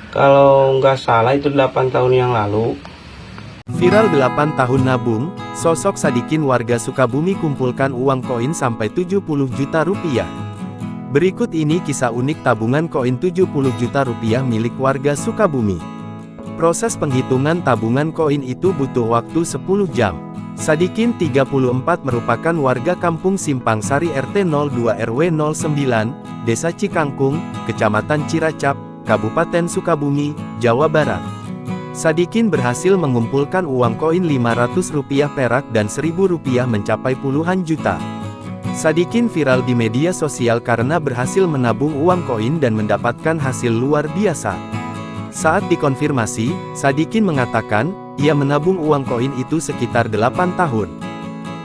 Kalau nggak salah itu 8 tahun yang lalu. Viral 8 tahun nabung, sosok Sadikin warga Sukabumi kumpulkan uang koin sampai 70 juta rupiah. Berikut ini kisah unik tabungan koin 70 juta rupiah milik warga Sukabumi. Proses penghitungan tabungan koin itu butuh waktu 10 jam. Sadikin 34 merupakan warga kampung Simpang Sari RT 02 RW 09, Desa Cikangkung, Kecamatan Ciracap, Kabupaten Sukabumi, Jawa Barat. Sadikin berhasil mengumpulkan uang koin Rp500 perak dan Rp1.000 mencapai puluhan juta. Sadikin viral di media sosial karena berhasil menabung uang koin dan mendapatkan hasil luar biasa. Saat dikonfirmasi, Sadikin mengatakan, ia menabung uang koin itu sekitar 8 tahun.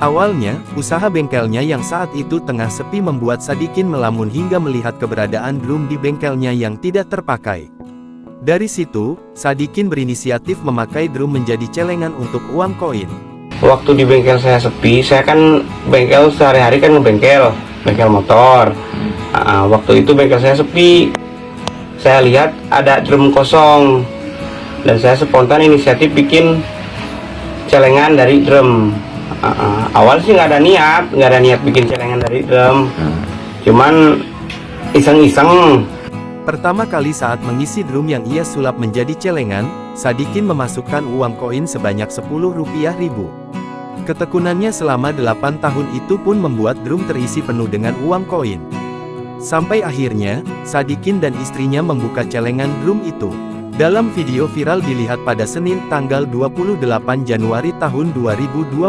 Awalnya, usaha bengkelnya yang saat itu tengah sepi membuat Sadikin melamun hingga melihat keberadaan drum di bengkelnya yang tidak terpakai. Dari situ, Sadikin berinisiatif memakai drum menjadi celengan untuk uang koin. Waktu di bengkel saya sepi, saya kan bengkel sehari-hari kan ngebengkel, bengkel motor. Waktu itu bengkel saya sepi, saya lihat ada drum kosong, dan saya spontan inisiatif bikin celengan dari drum. Awal sih nggak ada niat bikin celengan dari drum, cuman iseng-iseng. Pertama kali saat mengisi drum yang ia sulap menjadi celengan, Sadikin memasukkan uang koin sebanyak Rp10.000. Ketekunannya selama 8 tahun itu pun membuat drum terisi penuh dengan uang koin. Sampai akhirnya, Sadikin dan istrinya membuka celengan drum itu. Dalam video viral dilihat pada Senin tanggal 28 Januari tahun 2025,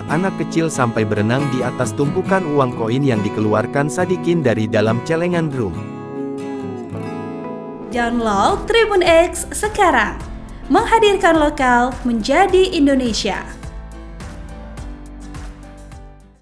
anak kecil sampai berenang di atas tumpukan uang koin yang dikeluarkan Sadikin dari dalam celengan drum. Download Tribun X sekarang, menghadirkan lokal menjadi Indonesia.